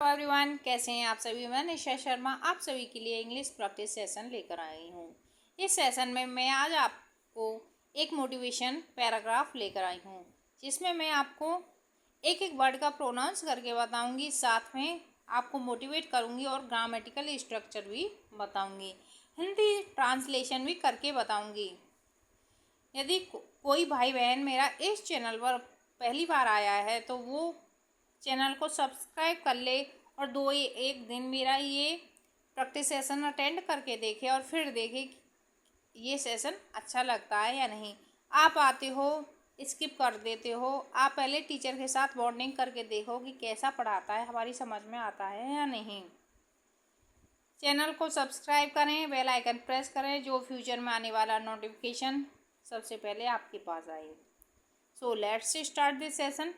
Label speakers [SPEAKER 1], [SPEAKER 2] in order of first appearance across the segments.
[SPEAKER 1] Everyone, कैसे हैं आप सभी। मैं निशा शर्मा आप सभी के लिए इंग्लिश प्रैक्टिस सेशन लेकर आई हूँ। इस सेशन में मैं आज आपको एक मोटिवेशन पैराग्राफ लेकर आई हूँ, जिसमें मैं आपको एक एक वर्ड का प्रोनाउंस करके बताऊंगी, साथ में आपको मोटिवेट करूंगी और ग्रामेटिकल स्ट्रक्चर भी बताऊंगी, हिंदी ट्रांसलेशन भी करके बताऊंगी। यदि कोई भाई बहन मेरा इस चैनल पर पहली बार आया है तो वो चैनल को सब्सक्राइब कर ले और एक दिन मेरा ये प्रैक्टिस सेशन अटेंड करके देखे और फिर देखे कि ये सेशन अच्छा लगता है या नहीं। आप आते हो, स्किप कर देते हो, आप पहले टीचर के साथ बॉन्डिंग करके देखो कि कैसा पढ़ाता है, हमारी समझ में आता है या नहीं। चैनल को सब्सक्राइब करें, बेल आइकन प्रेस करें, जो फ्यूचर में आने वाला नोटिफिकेशन सबसे पहले आपके पास आए। So let's start this session.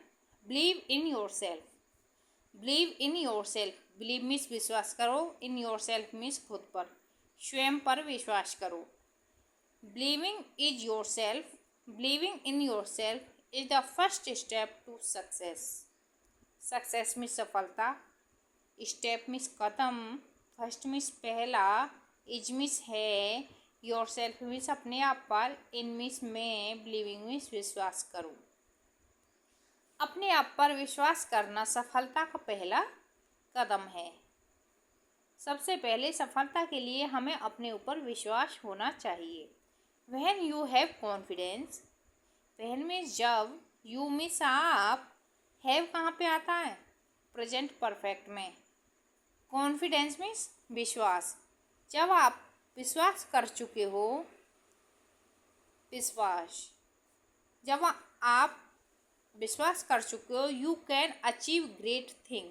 [SPEAKER 1] Believe in your self. Believe in your self. Believe means विश्वास करो, इन योर सेल्फ मीन्स खुद पर, स्वयं पर विश्वास करो। Believing is yourself, believing in yourself is the first step to success. Success means सफलता, step means कदम, फर्स्ट मीन्स पहला, इज मीन्स है, योर सेल्फ मीन्स अपने आप पर, इन मीन्स में, बिलीविंग मीन्स विश्वास करो। अपने आप पर विश्वास करना सफलता का पहला कदम है। सबसे पहले सफलता के लिए हमें अपने ऊपर विश्वास होना चाहिए। When you have confidence, when means जब, यू मीन्स आप, हैव कहाँ पे आता है, प्रेजेंट परफेक्ट में, कॉन्फिडेंस मीन्स विश्वास। जब आप विश्वास कर चुके हो, जब आप विश्वास कर चुके हो, you can achieve great thing.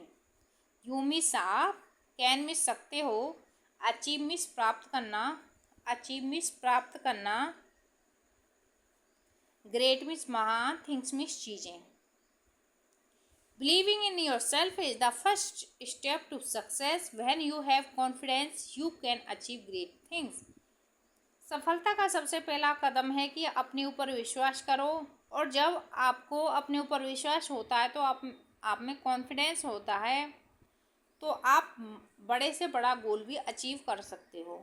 [SPEAKER 1] You means आप, कैन मीन्स सकते हो, अचीव मीन्स प्राप्त करना, ग्रेट मीन्स महान, थिंग्स मीन्स चीज़ें। Believing in yourself is the first step to success. When you have confidence, you can achieve great things. सफलता का सबसे पहला कदम है कि अपने ऊपर विश्वास करो, और जब आपको अपने ऊपर विश्वास होता है तो आप में कॉन्फिडेंस होता है, तो आप बड़े से बड़ा गोल भी अचीव कर सकते हो।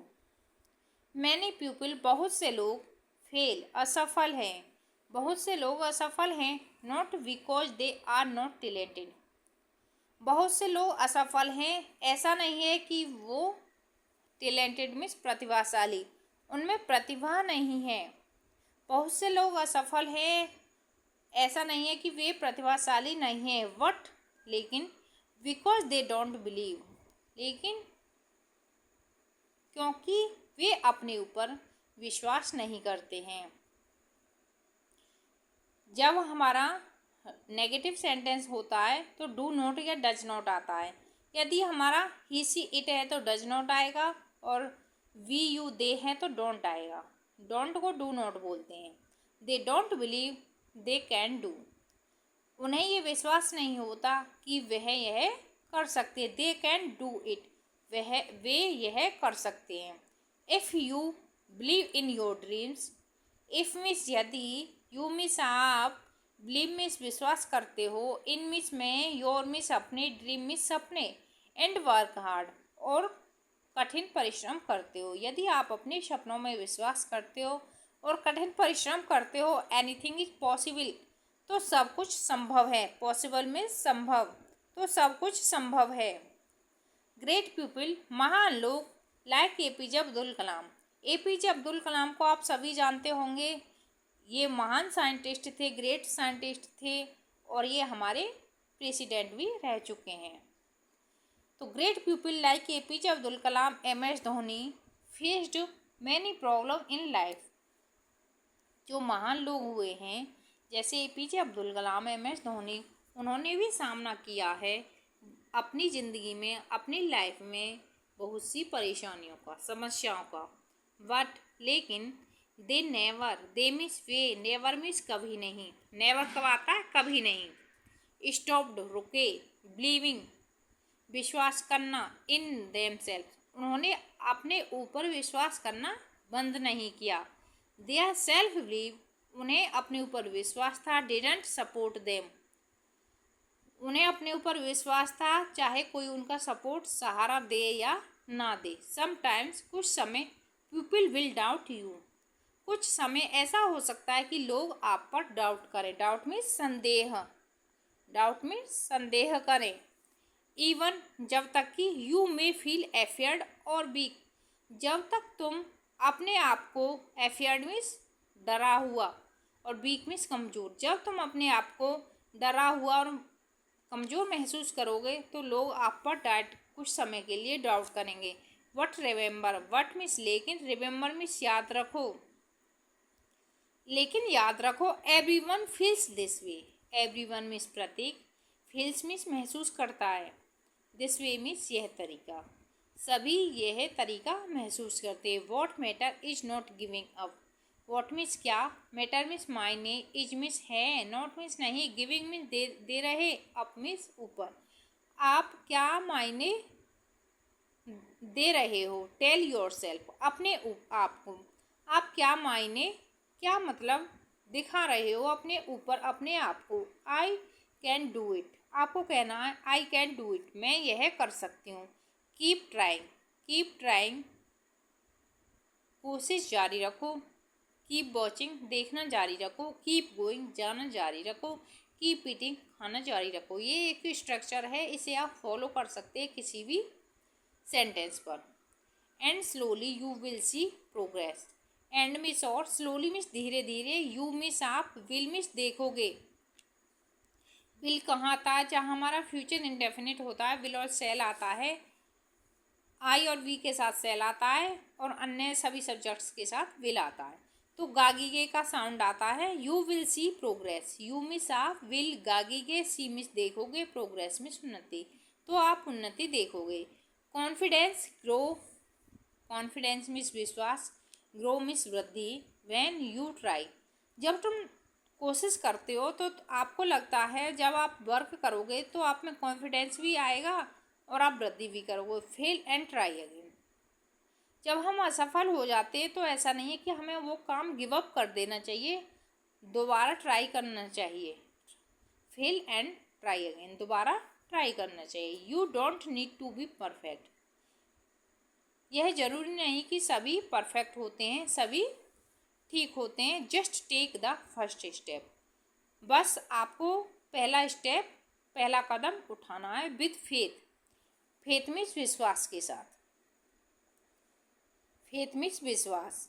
[SPEAKER 1] Many people, बहुत से लोग, फेल, असफल हैं, बहुत से लोग असफल हैं, not because they are not talented. बहुत से लोग असफल हैं, ऐसा नहीं है कि वो टैलेंटेड मीन्स प्रतिभाशाली, उनमें प्रतिभा नहीं है। बहुत से लोग असफल हैं, ऐसा नहीं है कि वे प्रतिभाशाली नहीं हैं, बट लेकिन बिकॉज दे डोंट बिलीव, लेकिन क्योंकि वे अपने ऊपर विश्वास नहीं करते हैं। जब हमारा नेगेटिव सेंटेंस होता है तो डू नॉट या डज नॉट आता है। यदि हमारा ही सी इट है तो डज नॉट आएगा, और वी यू दे हैं तो डोंट आएगा। डोंट को डू नॉट बोलते हैं। They don't believe they can do, उन्हें ये विश्वास नहीं होता कि वह यह कर सकते। दे कैन डू इट, वे यह कर सकते हैं। If you believe in your dreams, if means यदि, यू मीन्स आप, बिलीव मीन्स विश्वास करते हो, इन मीन्स में, योर मीन्स अपने, ड्रीम मीन्स सपने, एंड वर्क हार्ड, और कठिन परिश्रम करते हो। यदि आप अपने सपनों में विश्वास करते हो और कठिन परिश्रम करते हो, एनीथिंग इज पॉसिबल, तो सब कुछ संभव है। पॉसिबल मीन्स संभव, तो सब कुछ संभव है। ग्रेट पीपल, महान लोग, like APJ Abdul Kalam. APJ Abdul Kalam को आप सभी जानते होंगे, ये महान साइंटिस्ट थे, ग्रेट साइंटिस्ट थे, और ये हमारे प्रेसिडेंट भी रह चुके हैं। तो great people like APJ Abdul Kalam, MS Dhoni, faced many problem in life. जो महान लोग हुए हैं जैसे एपीजे अब्दुल कलाम, एमएस धोनी, उन्होंने भी सामना किया है अपनी ज़िंदगी में, अपनी लाइफ में बहुत सी परेशानियों का, समस्याओं का, बट लेकिन they never, they means way, never means कभी नहीं, नेवर कब आता है, कभी नहीं, स्टॉप्ड रुके, बिलीविंग विश्वास करना, इन देमसेल्फ, उन्होंने अपने ऊपर विश्वास करना बंद नहीं किया। देयर सेल्फ बिलीव, उन्हें अपने ऊपर विश्वास था, डिडंट सपोर्ट देम, उन्हें अपने ऊपर विश्वास था, चाहे कोई उनका सपोर्ट सहारा दे या ना दे। समटाइम्स कुछ समय पीपल विल डाउट यू। कुछ समय ऐसा हो सकता है कि लोग आप पर डाउट करें। डाउट मीन्स संदेह। डाउट मीन्स संदेह करें। इवन जब तक कि यू मे फील एफियर्ड और वीक। जब तक तुम अपने आप को, एफियर्ड मीन्स डरा हुआ और वीक मीन्स कमज़ोर, जब तुम अपने आप को डरा हुआ और कमज़ोर महसूस करोगे तो लोग आप पर कुछ समय के लिए डाउट करेंगे। वट रिमेंबर, वट मीन्स लेकिन, रिमेंबर मीन्स याद रखो। लेकिन याद रखो, everyone feels this way. Everyone means प्रतीक, फील्स मीन्स महसूस करता है, दिस वे मीन्स यह तरीका। सभी यह तरीका महसूस करते हैं। What matter is not giving up. What means क्या, मैटर मीन्स मायने, इज मीन्स है, नॉट मीन्स नहीं, गिविंग मीन्स दे रहे, अप मीन्स ऊपर। आप क्या मायने दे रहे हो, टेल योर सेल्फ, अपने आप को। आप क्या मायने, क्या मतलब दिखा रहे हो अपने ऊपर, अपने आप को। आई कैन डू इट, आपको कहना है आई कैन डू इट, मैं यह कर सकती हूँ। कीप ट्राइंग, कीप ट्राइंग कोशिश जारी रखो। कीप वॉचिंग, देखना जारी रखो। कीप गोइंग, जाना जारी रखो। कीप ईटिंग, खाना जारी रखो। ये एक स्ट्रक्चर है, इसे आप फॉलो कर सकते हैं किसी भी सेंटेंस पर। And slowly you will see progress. And miss और, स्लोली मिस धीरे धीरे, यू मिस आप, विल मिस देखोगे। विल कहाँ आता है, जहाँ हमारा फ्यूचर इंडेफिनिट होता है विल और सेल आता है। आई और वी के साथ सेल आता है और अन्य सभी सब्जेक्ट्स के साथ विल आता है। तो गागीगे का साउंड आता है। You will see progress, you means आप, विल गागीगे, सी मिस देखोगे, प्रोग्रेस मिस उन्नति, तो आप उन्नति देखोगे। कॉन्फिडेंस ग्रो, कॉन्फिडेंस मिस विश्वास, ग्रो मिस वृद्धि। व्हेन यू ट्राई, जब तुम कोशिश करते हो तो आपको लगता है, जब आप वर्क करोगे तो आप में कॉन्फिडेंस भी आएगा और आप वृद्धि भी करोगे। फेल एंड ट्राई अगेन, जब हम असफल हो जाते हैं तो ऐसा नहीं है कि हमें वो काम गिव अप कर देना चाहिए, दोबारा ट्राई करना चाहिए। फेल एंड ट्राई अगेन, दोबारा ट्राई करना चाहिए। You don't need to be perfect, यह ज़रूरी नहीं कि सभी परफेक्ट होते हैं, सभी ठीक होते हैं। Just take the first step, बस आपको पहला स्टेप, पहला कदम उठाना है। विथ फेथ, फेथ मीन्स विश्वास के साथ, फेथ मीन्स विश्वास।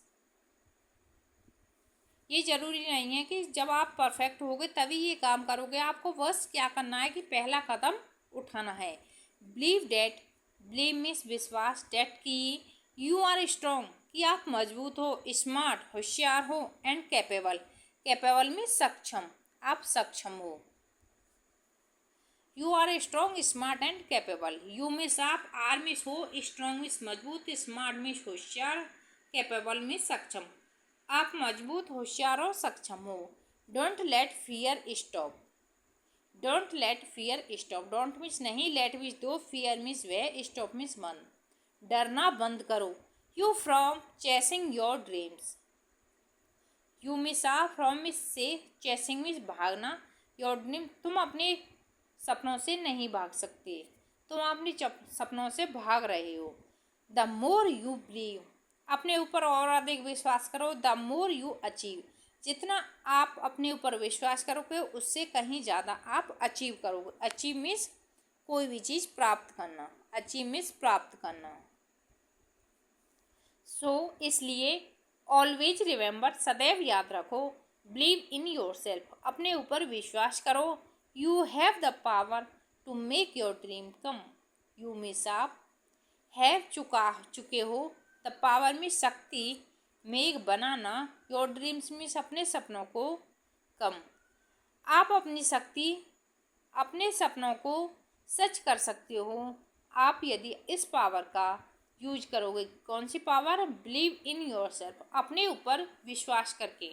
[SPEAKER 1] ये ज़रूरी नहीं है कि जब आप परफेक्ट होगे तभी ये काम करोगे, आपको बस क्या करना है कि पहला कदम उठाना है। बिलीव डैट, बिलीव मीन्स विश्वास, डैट की यू आर स्ट्रॉन्ग, कि आप मजबूत हो, स्मार्ट होशियार हो, एंड कैपेबल, कैपेबल मीन्स सक्षम, आप सक्षम हो। You are strong, smart and capable. You means आप, आर मिस हो, स्ट्रॉन्ग मिस मजबूत, स्मार्ट मिस होशियार, कैपेबल मिस सक्षम, आप मजबूत, होशियार और सक्षम हो। Don't let fear stop, don't let fear stop, don't means नहीं, लेट मिस दो, फियर मिस वह, स्टॉप मिस बंद, डरना बंद करो। You from chasing your dreams, you means आ, फ्रॉम मिस से, चेसिंग मिस भागना, योर ड्रीम तुम अपने सपनों से नहीं भाग सकते, तुम अपने सपनों से भाग रहे हो। द मोर यू बिलीव, अपने ऊपर और अधिक विश्वास करो। द मोर यू अचीव, जितना आप अपने ऊपर विश्वास करोगे उससे कहीं ज़्यादा आप अचीव करोगे। अचीव मीन्स कोई भी चीज़ प्राप्त करना, अचीव मीन्स प्राप्त करना। सो इसलिए ऑलवेज रिमेंबर, सदैव याद रखो। बिलीव इन योर सेल्फ, अपने ऊपर विश्वास करो। You have the power to make your dream come. You means आप, हैव चुके हो, द पावर में शक्ति, मेक बनाना, योर ड्रीम्स में अपने सपनों को कम, आप अपनी शक्ति, अपने सपनों को सच कर सकते हो आप यदि इस पावर का यूज करोगे। कौन सी power, believe in yourself, अपने ऊपर विश्वास करके।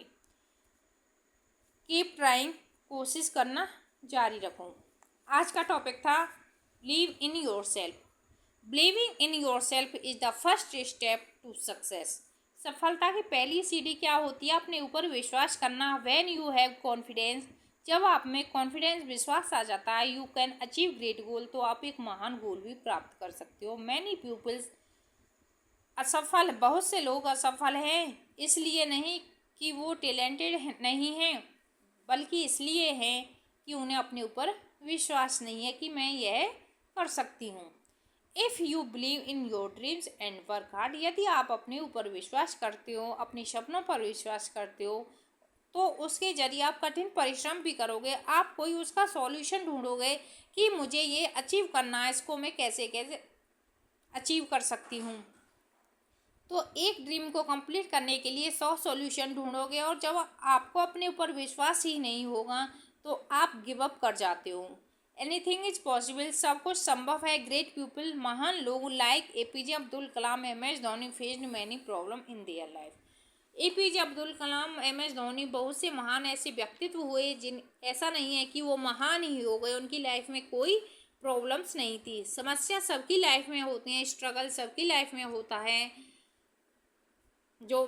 [SPEAKER 1] कीप ट्राइंग, कोशिश करना जारी रखो। आज का टॉपिक था believe in yourself. Believing in yourself is the first step to success. सफलता की पहली सीढ़ी क्या होती है, अपने ऊपर विश्वास करना। व्हेन यू हैव कॉन्फिडेंस, जब आप में कॉन्फिडेंस विश्वास आ जाता है, यू कैन अचीव ग्रेट गोल, तो आप एक महान गोल भी प्राप्त कर सकते हो। मैनी पीपल्स असफल, बहुत से लोग असफल हैं इसलिए नहीं कि वो टैलेंटेड नहीं हैं, बल्कि इसलिए हैं कि उन्हें अपने ऊपर विश्वास नहीं है कि मैं यह कर सकती हूँ। If you believe in your dreams and work hard, यदि आप अपने ऊपर विश्वास करते हो, अपने सपनों पर विश्वास करते हो, तो उसके जरिए आप कठिन परिश्रम भी करोगे। आप कोई उसका सॉल्यूशन ढूंढोगे कि मुझे ये अचीव करना है, इसको मैं कैसे कैसे अचीव कर सकती हूँ। तो एक ड्रीम को कंप्लीट करने के लिए 100 सॉल्यूशन ढूंढोगे, और जब आपको अपने ऊपर विश्वास ही नहीं होगा तो आप गिव अप कर जाते हो। एनीथिंग इज पॉसिबल, सब कुछ संभव है। ग्रेट पीपल, महान लोग like APJ Abdul Kalam, MS Dhoni faced many problem in their life. APJ Abdul Kalam, MS Dhoni, बहुत से महान ऐसे व्यक्तित्व हुए जिन ऐसा नहीं है कि वो महान ही हो गए, उनकी लाइफ में कोई प्रॉब्लम्स नहीं थी। समस्या सबकी लाइफ में होती हैं, स्ट्रगल सबकी लाइफ में होता है। जो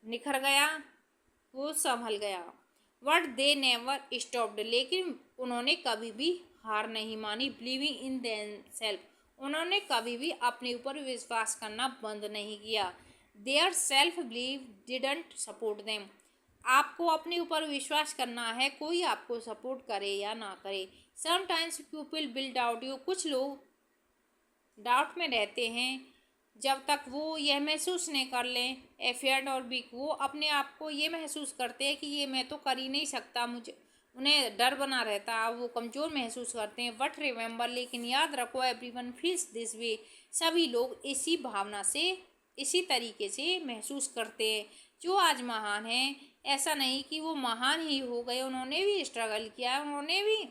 [SPEAKER 1] निखर गया वो संभल गया। बट दे नेवर स्टॉप्ड, लेकिन उन्होंने कभी भी हार नहीं मानी। बिलीविंग इन देमसेल्फ, उन्होंने कभी भी अपने ऊपर विश्वास करना बंद नहीं किया। Their self believe didn't support them, आपको अपने ऊपर विश्वास करना है, कोई आपको सपोर्ट करे या ना करे। Sometimes people will doubt you, कुछ लोग डाउट में रहते हैं जब तक वो यह महसूस नहीं कर लें एफियर्ड और वीक, वो अपने आप को ये महसूस करते हैं कि ये मैं तो कर ही नहीं सकता, मुझे उन्हें डर बना रहता है, वो कमज़ोर महसूस करते हैं। बट रिमेंबर, लेकिन याद रखो, एवरीवन फील्स दिस वे, सभी लोग इसी भावना से, इसी तरीके से महसूस करते हैं। जो आज महान हैं, ऐसा नहीं कि वो महान ही हो गए, उन्होंने भी स्ट्रगल किया, उन्होंने भी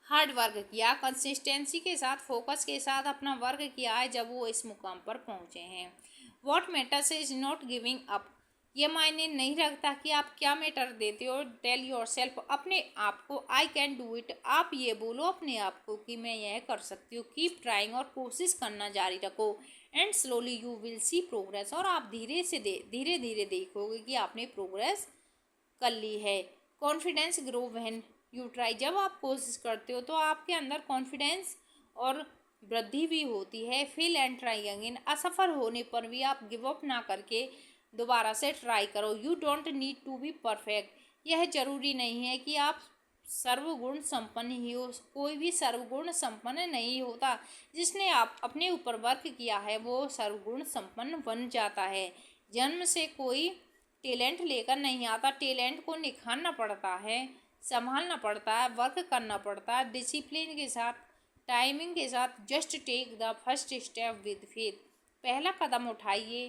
[SPEAKER 1] हार्ड वर्क किया, कंसिस्टेंसी के साथ, फोकस के साथ अपना वर्क किया है, जब वो इस मुकाम पर पहुंचे हैं। What matters is not giving up, ये मायने नहीं रखता कि आप क्या मैटर देते हो। टेल योर सेल्फ, अपने आप को, आई कैन डू इट, आप ये बोलो अपने आप को कि मैं यह कर सकती हूँ। कीप ट्राइंग, और कोशिश करना जारी रखो। And slowly you will see progress, और आप धीरे धीरे देखोगे कि आपने प्रोग्रेस कर ली है। Confidence grow when you try, जब आप कोशिश करते हो तो आपके अंदर कॉन्फिडेंस और वृद्धि भी होती है। फेल एंड ट्राई अगेन, असफल होने पर भी आप गिव अप ना करके दोबारा से ट्राई करो। You don't need to be perfect, यह जरूरी नहीं है कि आप सर्वगुण संपन्न ही हो, कोई भी सर्वगुण संपन्न नहीं होता। जिसने आप अपने ऊपर वर्क किया है वो सर्वगुण संपन्न बन जाता है। जन्म से कोई टैलेंट लेकर नहीं आता, टैलेंट को निखारना पड़ता है, संभालना पड़ता है, वर्क करना पड़ता है डिसिप्लिन के साथ, टाइमिंग के साथ। Just take the first step with faith, पहला कदम उठाइए,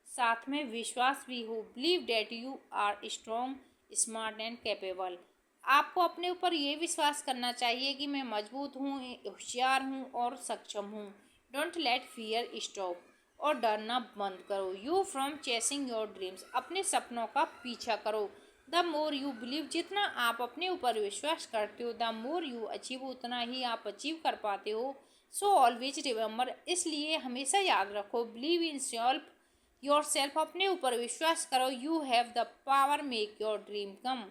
[SPEAKER 1] साथ में विश्वास भी हो। Believe that you are strong, smart and capable, आपको अपने ऊपर ये विश्वास करना चाहिए कि मैं मजबूत हूँ, होशियार हूँ और सक्षम हूँ। डोंट लेट फियर स्टॉप, और डरना बंद करो you from chasing your dreams, अपने सपनों का पीछा करो। द मोर यू बिलीव, जितना आप अपने ऊपर विश्वास करते हो, द मोर यू अचीव, उतना ही आप अचीव कर पाते हो। सो ऑलवेज रिमेंबर, इसलिए हमेशा याद रखो, believe in self your self, अपने ऊपर विश्वास करो। You have the power, make your dream कम,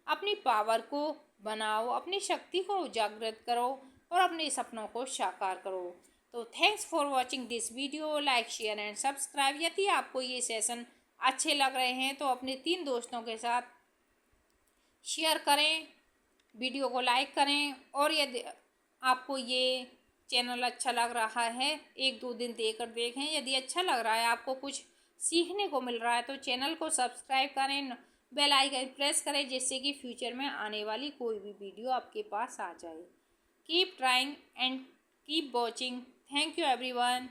[SPEAKER 1] अपनी पावर को बनाओ, अपनी शक्ति को जागृत करो और अपने सपनों को साकार करो। तो thanks for watching this video, like share and subscribe. यदि आपको ये सेशन अच्छे लग रहे हैं तो अपने 3 दोस्तों के साथ शेयर करें, वीडियो को लाइक करें, और यदि आपको ये चैनल अच्छा लग रहा है 1-2 दिन देकर देखें। यदि अच्छा लग रहा है, आपको कुछ सीखने को मिल रहा है, तो चैनल को सब्सक्राइब करें, बेल आइकन प्रेस करें, जिससे कि फ्यूचर में आने वाली कोई भी वीडियो आपके पास आ जाए। Keep trying and keep watching. Thank you everyone.